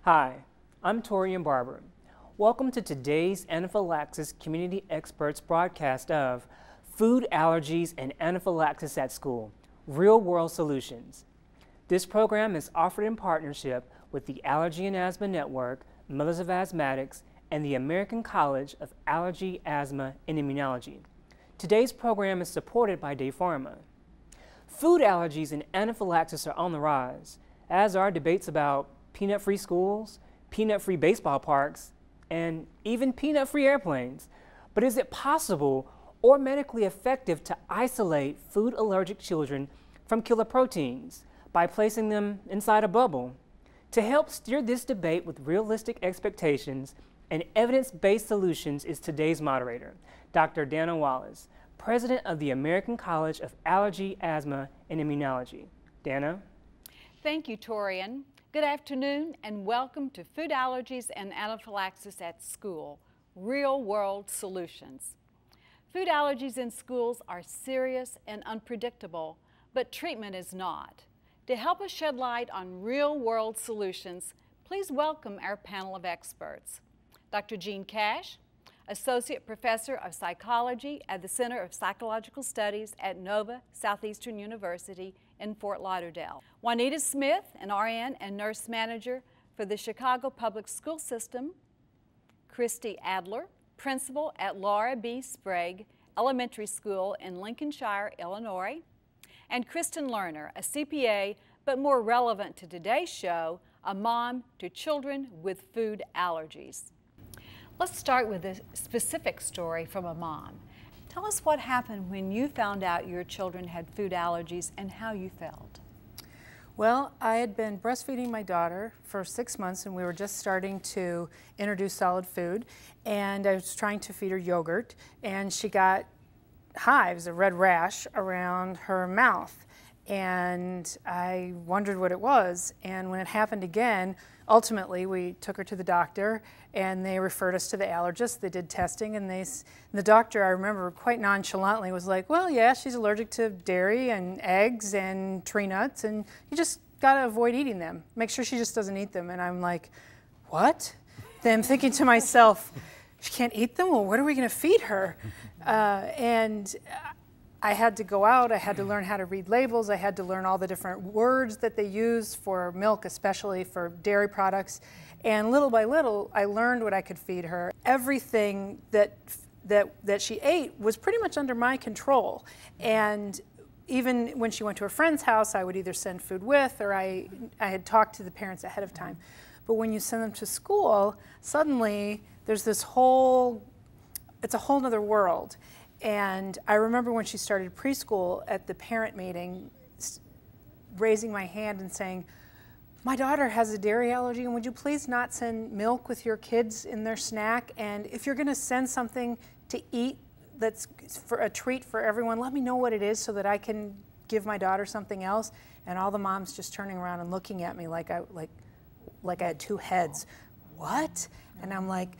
Hi, I'm Torian Barber. Welcome to today's Anaphylaxis Community Experts broadcast of Food Allergies and Anaphylaxis at School, Real-World Solutions. This program is offered in partnership with the Allergy and Asthma Network, Mothers of Asthmatics, and the American College of Allergy, Asthma, and Immunology. Today's program is supported by Day Pharma. Food allergies and anaphylaxis are on the rise, as are debates about peanut-free schools, peanut-free baseball parks, and even peanut-free airplanes. But is it possible or medically effective to isolate food allergic children from killer proteins by placing them inside a bubble? To help steer this debate with realistic expectations and evidence-based solutions is today's moderator, Dr. Dana Wallace, President of the American College of Allergy, Asthma, and Immunology. Dana? Thank you, Torian. Good afternoon and welcome to Food Allergies and Anaphylaxis at School, Real-World Solutions. Food allergies in schools are serious and unpredictable, but treatment is not. To help us shed light on real-world solutions, please welcome our panel of experts. Dr. Jean Cash, Associate Professor of Psychology at the Center of Psychological Studies at Nova Southeastern University in Fort Lauderdale. Juanita Smith, an RN and nurse manager for the Chicago Public School System. Christy Adler, principal at Laura B. Sprague Elementary School in Lincolnshire, Illinois. And Kristen Lerner, a CPA, but more relevant to today's show, a mom to children with food allergies. Let's start with a specific story from a mom. Tell us what happened when you found out your children had food allergies and how you felt. Well, I had been breastfeeding my daughter for 6 months and we were just starting to introduce solid food, and I was trying to feed her yogurt and she got hives, a red rash around her mouth, and I wondered what it was. And when it happened again, ultimately we took her to the doctor and they referred us to the allergist. They did testing and the doctor, I remember quite nonchalantly, was like, well, yeah, she's allergic to dairy and eggs and tree nuts and you just gotta avoid eating them. Make sure she just doesn't eat them. And I'm like, what? Then I'm thinking to myself, she can't eat them? Well, what are we gonna feed her? And I had to go out, I had to learn how to read labels, I had to learn all the different words that they use for milk, especially for dairy products. And little by little, I learned what I could feed her. Everything that she ate was pretty much under my control. And even when she went to a friend's house, I would either send food with, or I had talked to the parents ahead of time. But when you send them to school, suddenly there's this it's a whole nother world. And I remember when she started preschool at the parent meeting, raising my hand and saying, my daughter has a dairy allergy, and would you please not send milk with your kids in their snack? And if you're gonna send something to eat that's for a treat for everyone, let me know what it is so that I can give my daughter something else. And all the moms just turning around and looking at me like I had two heads. What? And I'm like,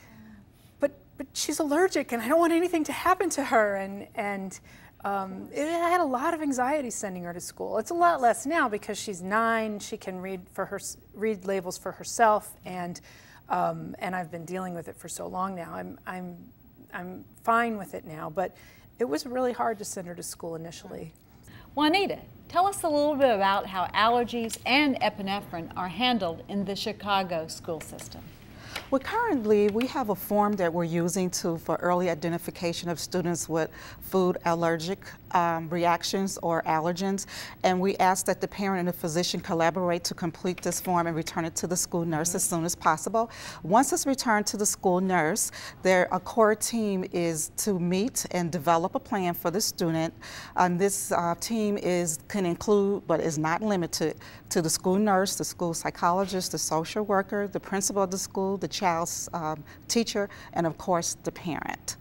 but she's allergic and I don't want anything to happen to her. And I had a lot of anxiety sending her to school. It's a lot less now because she's 9. She can read labels for herself, and I've been dealing with it for so long now. I'm fine with it now, but it was really hard to send her to school initially. Juanita, tell us a little bit about how allergies and epinephrine are handled in the Chicago school system. Well, currently we have a form that we're using for early identification of students with food allergic reactions or allergens, and we ask that the parent and the physician collaborate to complete this form and return it to the school nurse as soon as possible. Once it's returned to the school nurse, a core team is to meet and develop a plan for the student. This team can include, but is not limited to, the school nurse, the school psychologist, the social worker, the principal of the school, the child's teacher, and of course the parent.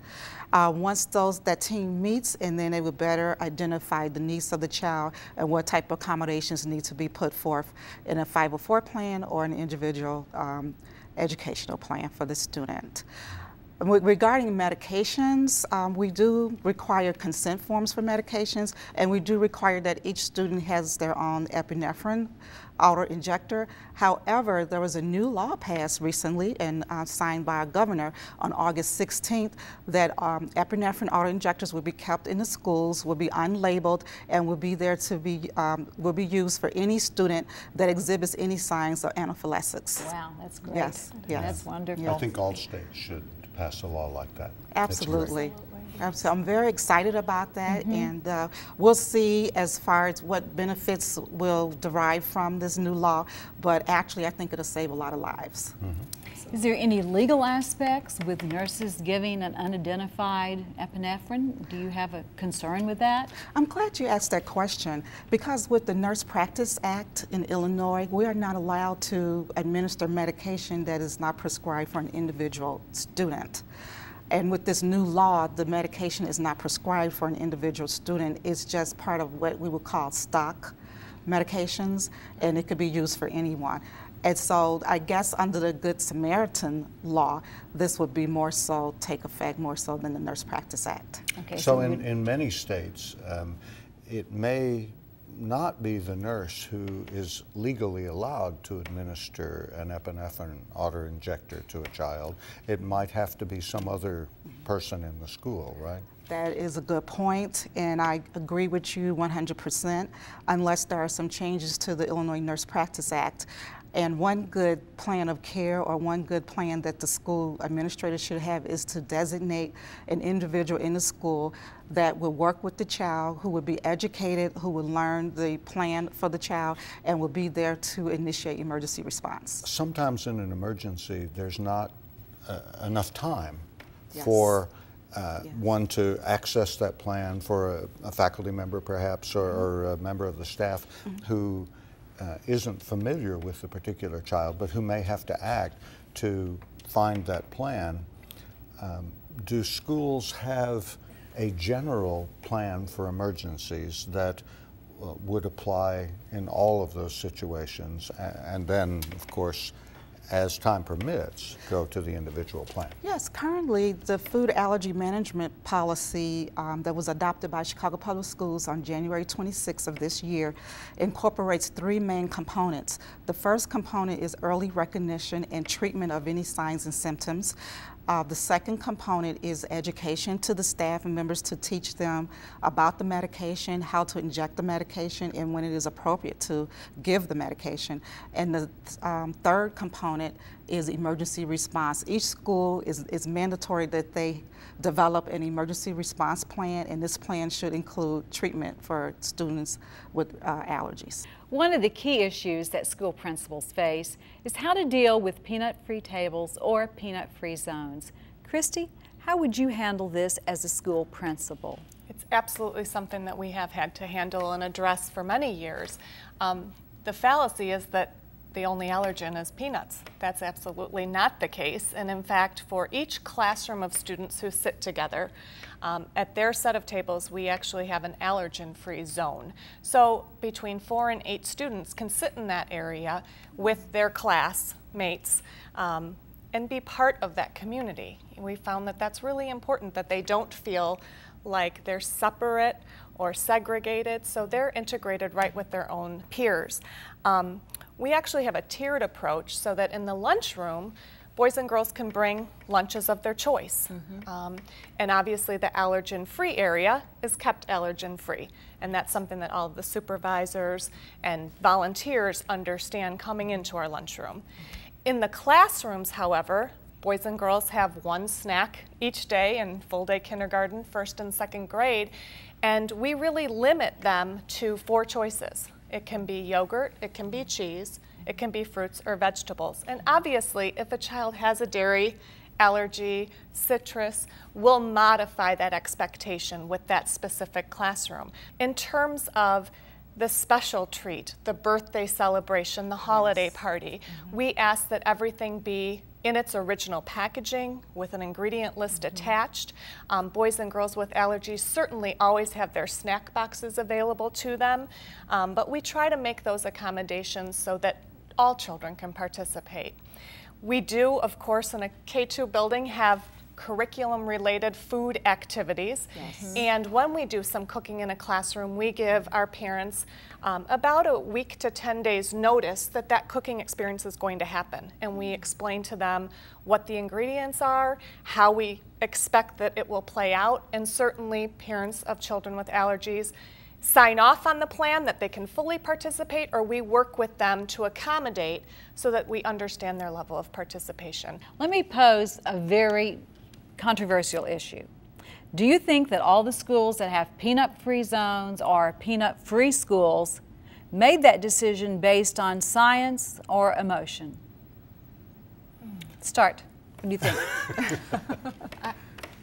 Once that team meets, and then they will better identify the needs of the child and what type of accommodations need to be put forth in a 504 plan or an individual educational plan for the student. Regarding medications, we do require consent forms for medications, and we do require that each student has their own epinephrine auto-injector. However, there was a new law passed recently and signed by our governor on August 16th that epinephrine auto-injectors will be kept in the schools, will be unlabeled, and will be there to be will be used for any student that exhibits any signs of anaphylaxis. Wow, that's great. Yes, yes. That's wonderful. Yeah. I think all states should pass a law like that. Absolutely. So I'm very excited about that, and we'll see as far as what benefits will derive from this new law, but actually I think it'll save a lot of lives. Is there any legal aspects with nurses giving an unidentified epinephrine? Do you have a concern with that? I'm glad you asked that question, because with the Nurse Practice Act in Illinois, we are not allowed to administer medication that is not prescribed for an individual student. And with this new law, the medication is not prescribed for an individual student. It's just part of what we would call stock medications, and it could be used for anyone. And so I guess under the Good Samaritan law, this would be more so, take effect more so than the Nurse Practice Act. Okay, So in many states, it may not be the nurse who is legally allowed to administer an epinephrine auto-injector to a child. It might have to be some other person in the school, right? That is a good point, and I agree with you 100%, unless there are some changes to the Illinois Nurse Practice Act. And one good plan of care, or one good plan that the school administrator should have, is to designate an individual in the school that will work with the child, who will be educated, who will learn the plan for the child, and will be there to initiate emergency response. Sometimes in an emergency, there's not enough time Yes. for Yes. one to access that plan, for a faculty member perhaps, or a member of the staff who isn't familiar with the particular child, but who may have to act to find that plan. Do schools have a general plan for emergencies that would apply in all of those situations, and then, of course, as time permits, go to the individual plan? Yes, currently the food allergy management policy that was adopted by Chicago Public Schools on January 26th of this year incorporates three main components. The first component is early recognition and treatment of any signs and symptoms. The second component is education to the staff and members to teach them about the medication, how to inject the medication, and when it is appropriate to give the medication. And the third component is emergency response. Each school is mandatory that they develop an emergency response plan, and this plan should include treatment for students with allergies. One of the key issues that school principals face is how to deal with peanut-free tables or peanut-free zones. Christy, how would you handle this as a school principal? It's absolutely something that we have had to handle and address for many years. The fallacy is that the only allergen is peanuts. That's absolutely not the case. And in fact, for each classroom of students who sit together, at their set of tables, we actually have an allergen-free zone. So between 4 and 8 students can sit in that area with their classmates and be part of that community. We found that that's really important, that they don't feel like they're separate or segregated, so they're integrated right with their own peers. We actually have a tiered approach so that in the lunchroom, boys and girls can bring lunches of their choice. And obviously the allergen-free area is kept allergen-free. And that's something that all of the supervisors and volunteers understand coming into our lunchroom. In the classrooms, however, boys and girls have one snack each day in full-day kindergarten, 1st and 2nd grade, and we really limit them to 4 choices. It can be yogurt, it can be cheese, it can be fruits or vegetables. And obviously, if a child has a dairy allergy, citrus, we'll modify that expectation with that specific classroom. In terms of the special treat, the birthday celebration, the holiday party, we ask that everything be in its original packaging with an ingredient list attached. Boys and girls with allergies certainly always have their snack boxes available to them, but we try to make those accommodations so that all children can participate. We do, of course, in a K-2 building have curriculum-related food activities. Yes. And when we do some cooking in a classroom, we give our parents about a week to 10 days notice that that cooking experience is going to happen. And we explain to them what the ingredients are, how we expect that it will play out, and certainly parents of children with allergies sign off on the plan that they can fully participate, or we work with them to accommodate so that we understand their level of participation. Let me pose a very controversial issue. Do you think that all the schools that have peanut-free zones or peanut-free schools made that decision based on science or emotion? Start. What do you think?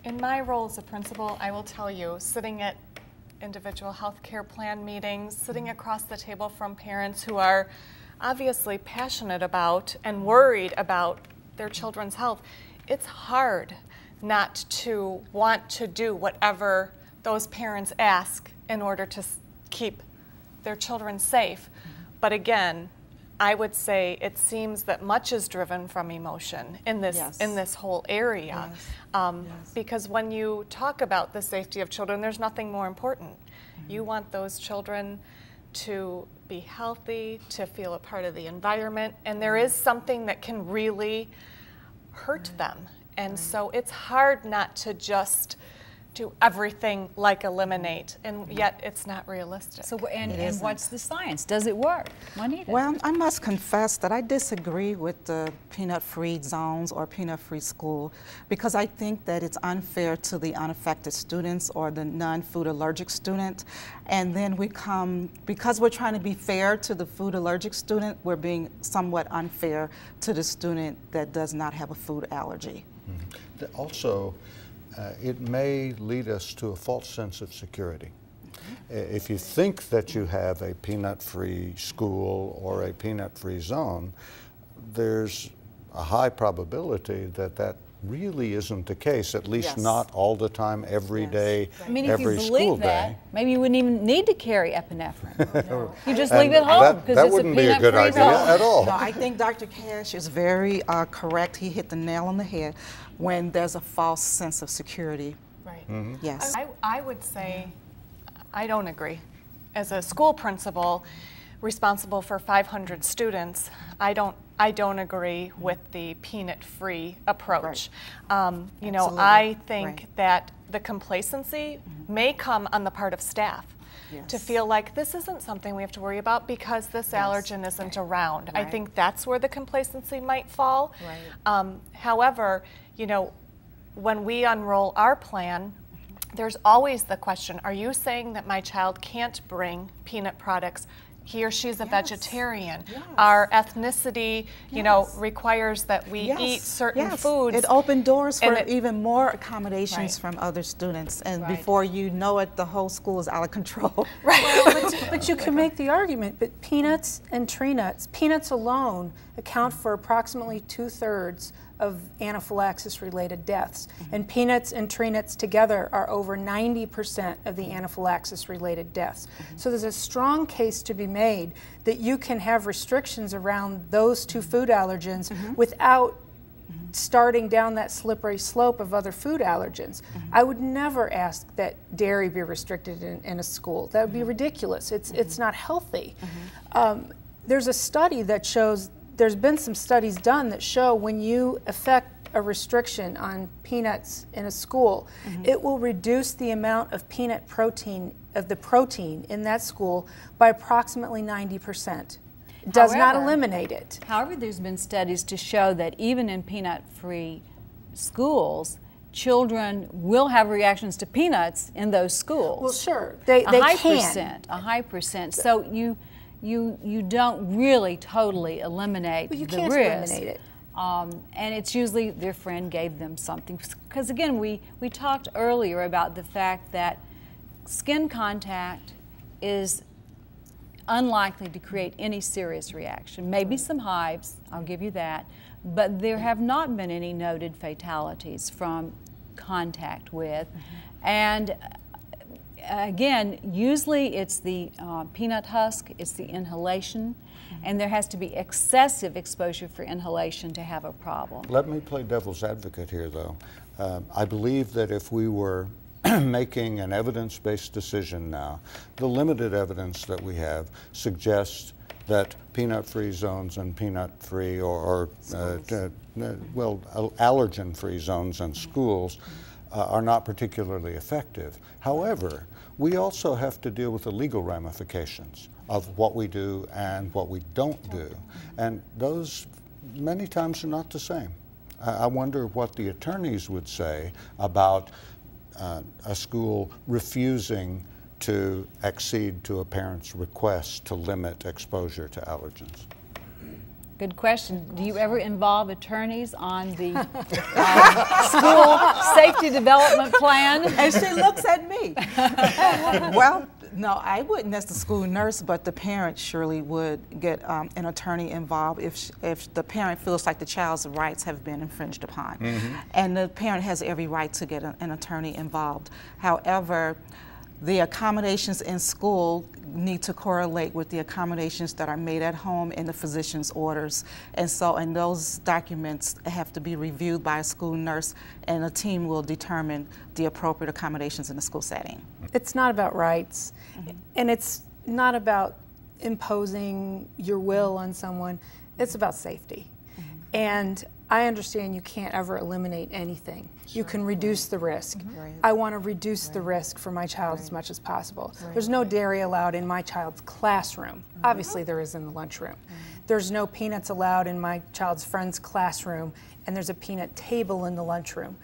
In my role as a principal, I will tell you, sitting at individual health care plan meetings, sitting across the table from parents who are obviously passionate about and worried about their children's health, it's hard not to want to do whatever those parents ask in order to keep their children safe. But again, I would say it seems that much is driven from emotion in this Yes. in this whole area. Yes. Yes. Because when you talk about the safety of children, there's nothing more important. You want those children to be healthy, to feel a part of the environment, and there is something that can really hurt them. And so it's hard not to just do everything like eliminate, and yet it's not realistic. So, and isn't. what's the science? Does it work? Juanita? Well, I must confess that I disagree with the peanut-free zones or peanut-free school, because I think that it's unfair to the unaffected students or the non-food allergic student. And then because we're trying to be fair to the food allergic student, we're being somewhat unfair to the student that does not have a food allergy. Mm-hmm. Also, it may lead us to a false sense of security. If you think that you have a peanut-free school or a peanut-free zone, there's a high probability that that really isn't the case, at least Yes. not all the time, every Yes. day, I mean, if every you school believe that, day. maybe you wouldn't even need to carry epinephrine. You just And leave it home that because it's a wouldn't be a good peanut-free idea zone. at all. No, I think Dr. Cash is very correct. He hit the nail on the head when there's a false sense of security. Right. Yes. I would say I don't agree. As a school principal responsible for 500 students, I don't agree with the peanut-free approach. You know, Absolutely. I think Right. that the complacency may come on the part of staff to Yes. feel like this isn't something we have to worry about because this allergen isn't around. I Right. think that's where the complacency might fall. Right. However, you know, when we unroll our plan, there's always the question, are you saying that my child can't bring peanut products? He or she's a Yes. vegetarian. Yes. Our ethnicity, you know, Yes. requires that we Yes, eat certain yes. foods. It opened doors and for it- even more accommodations Right. from other students, and Right. before you know it, the whole school is out of control. But you can make the argument, but peanuts and tree nuts, peanuts alone account for approximately 2/3 of anaphylaxis-related deaths. And peanuts and tree nuts together are over 90% of the anaphylaxis-related deaths. So there's a strong case to be made that you can have restrictions around those two food allergens without starting down that slippery slope of other food allergens. I would never ask that dairy be restricted in a school. That would be ridiculous. It's not healthy. There's a study that shows, there's been some studies done that show when you affect a restriction on peanuts in a school, it will reduce the amount of peanut protein, of the protein in that school by approximately 90%. It does not However- eliminate it. However, there's been studies to show that even in peanut-free schools, children will have reactions to peanuts in those schools. Well, sure, they a high can. percent, a high percent. So you don't really totally eliminate Well, you the can't risk. eliminate it. And it's usually their friend gave them something. Because again, we talked earlier about the fact that skin contact is unlikely to create any serious reaction. Maybe some hives, I'll give you that, but there have not been any noted fatalities from contact with. And again, usually it's the peanut husk, it's the inhalation, and there has to be excessive exposure for inhalation to have a problem. Let me play devil's advocate here, though. I believe that if we were making an evidence-based decision now, the limited evidence that we have suggests that peanut-free zones and peanut-free or allergen-free zones in schools are not particularly effective. However, we also have to deal with the legal ramifications of what we do and what we don't do. And those many times are not the same. I wonder what the attorneys would say about a school refusing to accede to a parent's request to limit exposure to allergens. Good question. Do you ever involve attorneys on the school safety development plan? And she looks at me. Well, no, I wouldn't as the school nurse, but the parent surely would get an attorney involved if the parent feels like the child's rights have been infringed upon. And the parent has every right to get an attorney involved. However, the accommodations in school need to correlate with the accommodations that are made at home in the physician's orders. And those documents have to be reviewed by a school nurse, and a team will determine the appropriate accommodations in the school setting. It's not about rights, and it's not about imposing your will on someone. It's about safety. And I understand you can't ever eliminate anything. You can reduce the risk. I want to reduce the risk for my child as much as possible. There's no dairy allowed in my child's classroom. Obviously there is in the lunchroom. There's no peanuts allowed in my child's friend's classroom, and there's a peanut table in the lunchroom.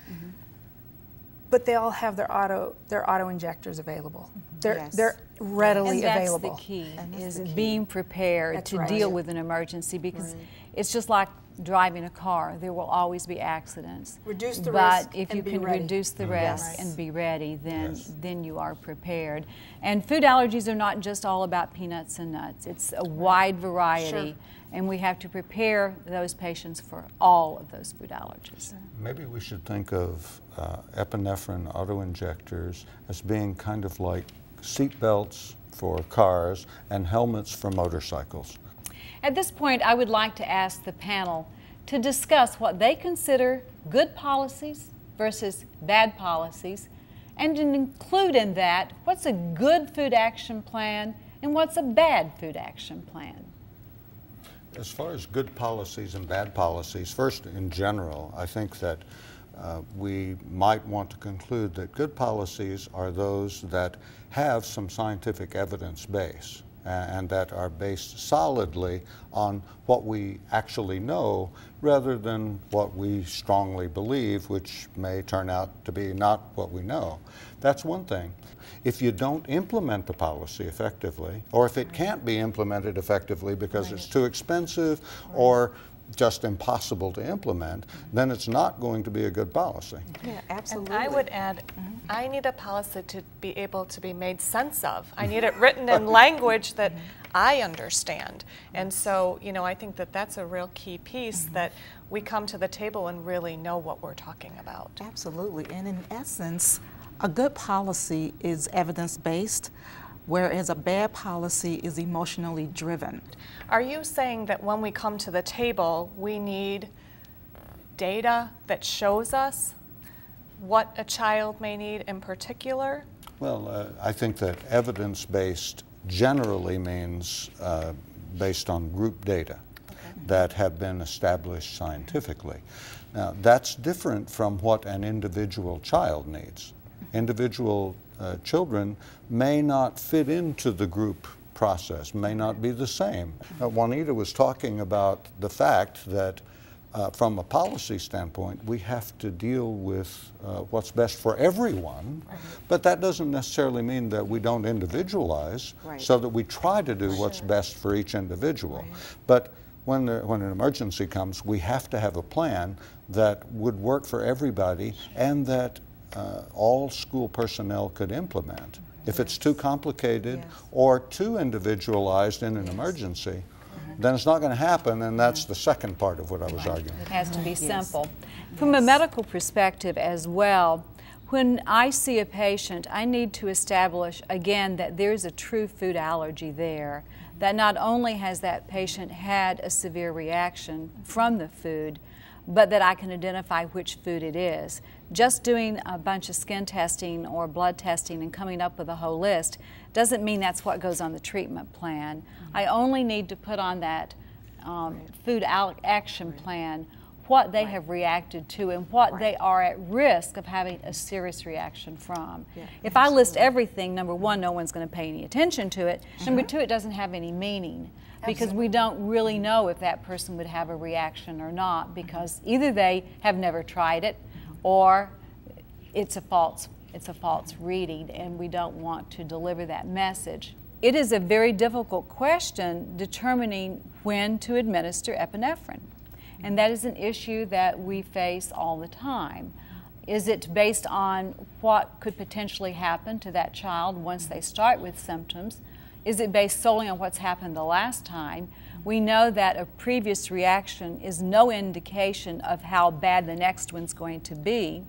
But they all have their auto injectors available. They're readily available. And that's the key, is being prepared to deal with an emergency, because it's just like driving a car. There will always be accidents. Reduce the risk, but if you can ready. reduce the risk and be ready, then you are prepared. And food allergies are not just all about peanuts and nuts. It's a wide variety, and we have to prepare those patients for all of those food allergies. Maybe we should think of epinephrine auto-injectors as being kind of like seat belts for cars and helmets for motorcycles. At this point, I would like to ask the panel to discuss what they consider good policies versus bad policies, and to include in that what's a good food action plan and what's a bad food action plan. As far as good policies and bad policies, first in general, I think that we might want to conclude that good policies are those that have some scientific evidence base and that are based solidly on what we actually know rather than what we strongly believe, which may turn out to be not what we know. That's one thing. If you don't implement the policy effectively, or if it can't be implemented effectively because it's too expensive or just impossible to implement, then it's not going to be a good policy. Yeah, absolutely. And I would add, I need a policy to be able to be made sense of. I need it written in language that I understand. And so, you know, I think that that's a real key piece, that we come to the table and really know what we're talking about. Absolutely. And in essence, a good policy is evidence-based, whereas a bad policy is emotionally driven. Are you saying that when we come to the table, we need data that shows us what a child may need in particular? Well, I think that evidence-based generally means based on group data that have been established scientifically. Now, that's different from what an individual child needs. Individual children may not fit into the group process, may not be the same. Juanita was talking about the fact that from a policy standpoint, we have to deal with what's best for everyone, but that doesn't necessarily mean that we don't individualize, so that we try to do what's best for each individual. But when an emergency comes, we have to have a plan that would work for everybody and that all school personnel could implement. If it's too complicated or too individualized in an emergency, then it's not going to happen, and that's the second part of what I was arguing. It has to be simple. From a medical perspective as well, when I see a patient, I need to establish, again, that there's a true food allergy there, that not only has that patient had a severe reaction from the food, but that I can identify which food it is. just doing a bunch of skin testing or blood testing and coming up with a whole list doesn't mean that's what goes on the treatment plan. I only need to put on that food action plan what they have reacted to and what they are at risk of having a serious reaction from. If I list everything, number one, no one's going to pay any attention to it. Number two, it doesn't have any meaning because we don't really know if that person would have a reaction or not, because either they have never tried it or it's a false reading, and we don't want to deliver that message. It is a very difficult question determining when to administer epinephrine. And that is an issue that we face all the time. Is it based on what could potentially happen to that child once they start with symptoms? Is it based solely on what's happened the last time? We know that a previous reaction is no indication of how bad the next one's going to be.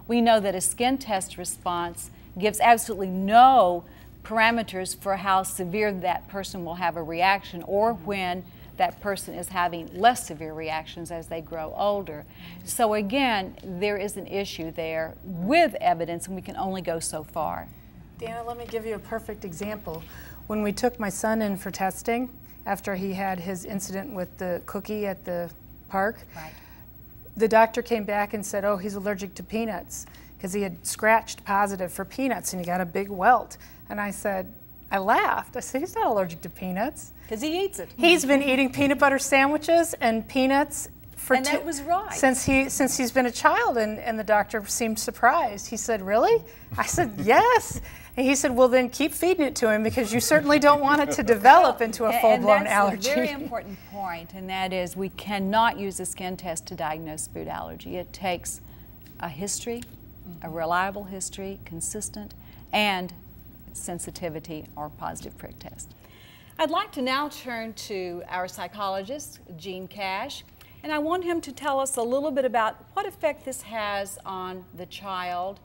We know that a skin test response gives absolutely no parameters for how severe that person will have a reaction or when that person is having less severe reactions as they grow older. So again, there is an issue there with evidence, and we can only go so far. Dana, let me give you a perfect example. When we took my son in for testing, after he had his incident with the cookie at the park, the doctor came back and said, oh, he's allergic to peanuts, because he had scratched positive for peanuts and he got a big welt. And I laughed. I said, he's not allergic to peanuts. Because he eats it. He's been eating peanut butter sandwiches and peanuts for that was right. since he's been a child, and the doctor seemed surprised. He said, really? I said, yes. And he said, well, then keep feeding it to him, because you certainly don't want it to develop into a full-blown allergy. And that's a very important point, and that is we cannot use a skin test to diagnose food allergy. It takes a history, a reliable history, consistent, and sensitivity or positive prick test. I'd like to now turn to our psychologist, Gene Cash, and I want him to tell us a little bit about what effect this has on the child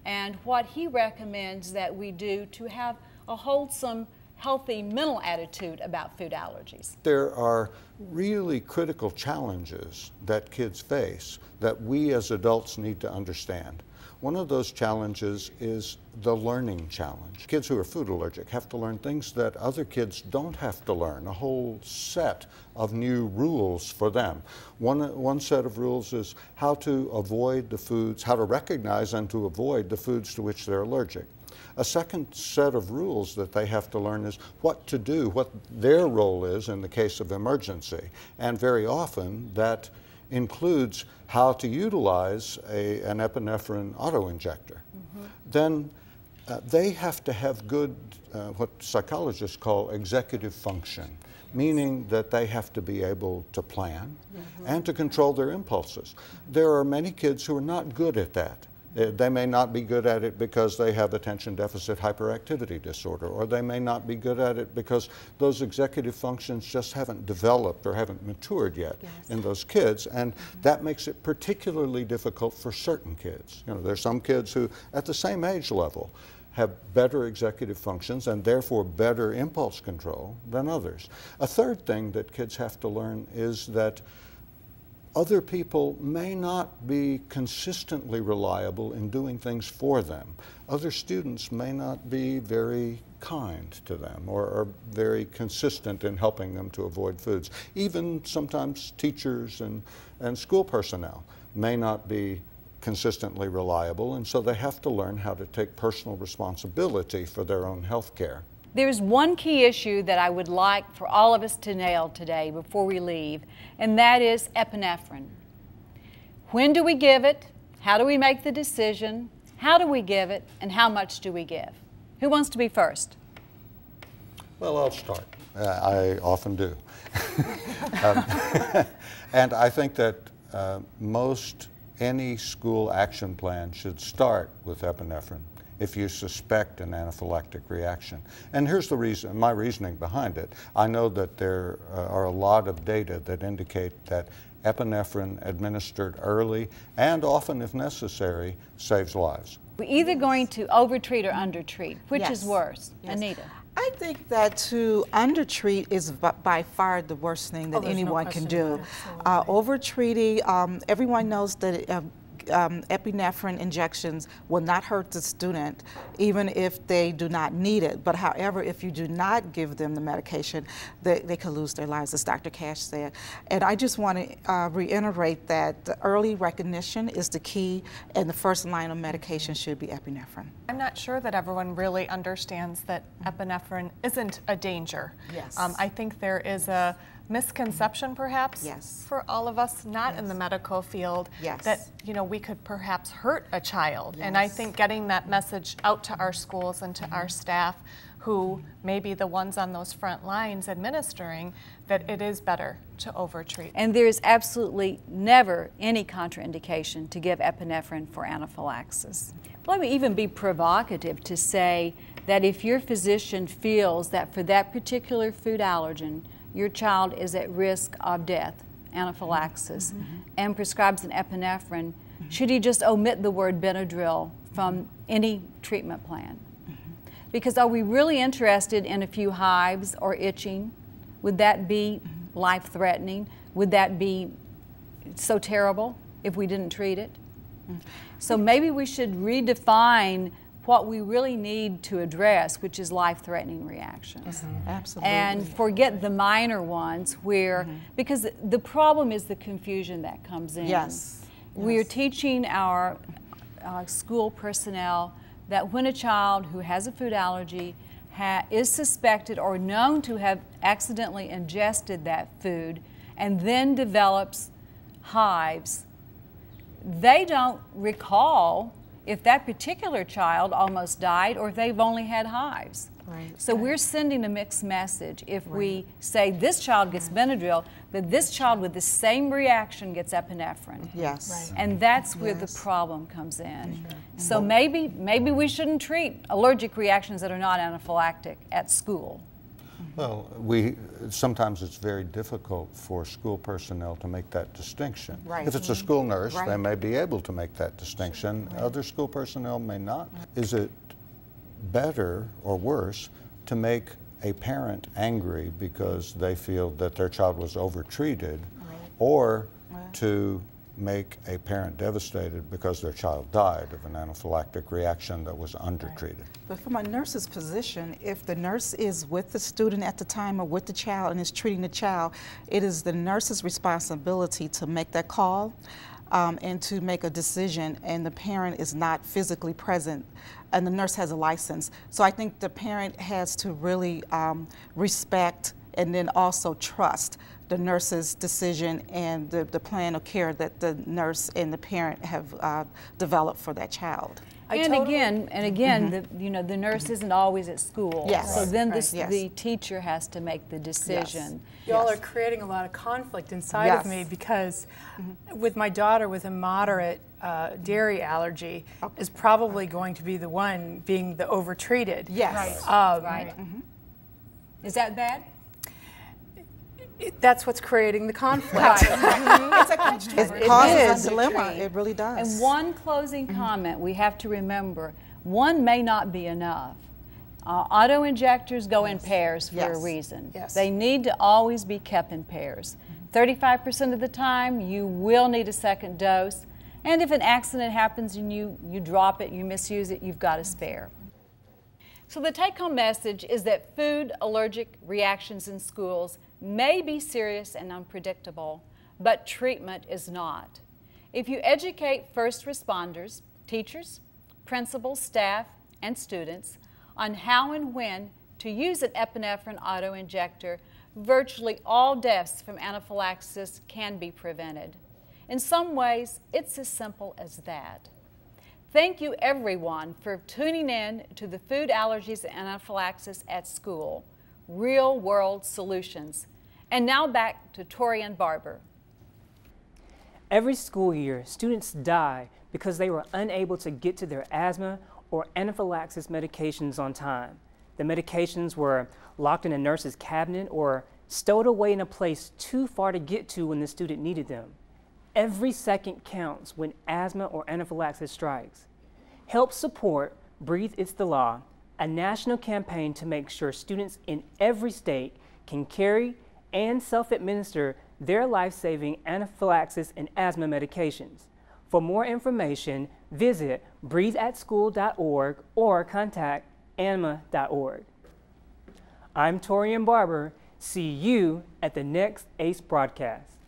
and what he recommends that we do to have a wholesome, healthy mental attitude about food allergies. There are really critical challenges that kids face that we as adults need to understand. One of those challenges is the learning challenge. Kids who are food allergic have to learn things that other kids don't have to learn, a whole set of new rules for them. One set of rules is how to avoid the foods, how to recognize and to avoid the foods to which they're allergic. A second set of rules that they have to learn is what to do, what their role is in the case of emergency. And very often that includes how to utilize an epinephrine autoinjector. Then they have to have good, what psychologists call executive function, meaning that they have to be able to plan and to control their impulses. There are many kids who are not good at that. They may not be good at it because they have attention deficit hyperactivity disorder, or they may not be good at it because those executive functions just haven't developed or haven't matured yet in those kids, and that makes it particularly difficult for certain kids. You know, there's some kids who, at the same age level, have better executive functions and therefore better impulse control than others. A third thing that kids have to learn is that other people may not be consistently reliable in doing things for them. Other students may not be very kind to them or very consistent in helping them to avoid foods. Even sometimes teachers and school personnel may not be consistently reliable, and so they have to learn how to take personal responsibility for their own health care. There's one key issue that I would like for all of us to nail today before we leave, and that is epinephrine. When do we give it? How do we make the decision? How do we give it? And how much do we give? Who wants to be first? Well, I'll start. I often do. And I think that any school action plan should start with epinephrine if you suspect an anaphylactic reaction. And here's the reason, my reasoning behind it. I know that there are a lot of data that indicate that epinephrine administered early and often, if necessary, saves lives. We're either going to overtreat or undertreat. Which is worse? Anita? I think that to undertreat is by far the worst thing that anyone can do. Overtreating, everyone knows that epinephrine injections will not hurt the student even if they do not need it. But however, if you do not give them the medication, they could lose their lives, as Dr. Cash said. And I just want to reiterate that the early recognition is the key, and the first line of medication should be epinephrine. I'm not sure that everyone really understands that epinephrine isn't a danger. Yes. I think there is a misconception perhaps Yes. for all of us not Yes. in the medical field Yes. that we could perhaps hurt a child. And I Yes. think getting that message out to our schools and to our staff who may be the ones on those front lines administering, that it is better to overtreat. And there is absolutely never any contraindication to give epinephrine for anaphylaxis. Let me even be provocative to say that if your physician feels that for that particular food allergen, your child is at risk of death, anaphylaxis, and prescribes an epinephrine, should he just omit the word Benadryl from any treatment plan? Because are we really interested in a few hives or itching? Would that be life-threatening? Would that be so terrible if we didn't treat it? So maybe we should redefine what we really need to address, which is life-threatening reactions. Absolutely. And forget the minor ones where, because the problem is the confusion that comes in. Yes. We're teaching our school personnel that when a child who has a food allergy is suspected or known to have accidentally ingested that food and then develops hives, they don't recall if that particular child almost died or if they've only had hives. Right. So we're sending a mixed message if we say this child gets Benadryl, but this child with the same reaction gets epinephrine. Yes. And that's where the problem comes in. So maybe we shouldn't treat allergic reactions that are not anaphylactic at school. Well, sometimes it's very difficult for school personnel to make that distinction. Right. If it's a school nurse, Right. they may be able to make that distinction. Other school personnel may not. Is it better or worse to make a parent angry because they feel that their child was overtreated, or to make a parent devastated because their child died of an anaphylactic reaction that was undertreated? But from a nurse's position, if the nurse is with the student at the time or with the child and is treating the child, it is the nurse's responsibility to make that call and to make a decision, and the parent is not physically present, and the nurse has a license. So I think the parent has to really respect and then also trust the nurse's decision and the plan of care that the nurse and the parent have developed for that child. And again, the nurse isn't always at school. Yes. So then Yes. the teacher has to make the decision. Y'all are creating a lot of conflict inside of me because with my daughter with a moderate dairy allergy is probably going to be the one being the overtreated. Yes. Right. Is that bad? That's what's creating the conflict. It causes a dilemma. It really does. And one closing comment we have to remember, one may not be enough. Auto injectors go in pairs for a reason. Yes. They need to always be kept in pairs. 35% of the time you will need a second dose, and if an accident happens and you drop it, you misuse it, you've got a spare. So the take-home message is that food allergic reactions in schools may be serious and unpredictable, but treatment is not. If you educate first responders, teachers, principals, staff, and students on how and when to use an epinephrine auto-injector, virtually all deaths from anaphylaxis can be prevented. In some ways, it's as simple as that. Thank you everyone for tuning in to the Food Allergies and Anaphylaxis at School, Real World Solutions. And now back to Torian Barber. Every school year, students die because they were unable to get to their asthma or anaphylaxis medications on time. The medications were locked in a nurse's cabinet or stowed away in a place too far to get to when the student needed them. Every second counts when asthma or anaphylaxis strikes. Help support Breathe It's the Law, a national campaign to make sure students in every state can carry and self-administer their life-saving anaphylaxis and asthma medications. For more information, visit breatheatschool.org or contact anma.org. I'm Torian Barber. See you at the next ACE broadcast.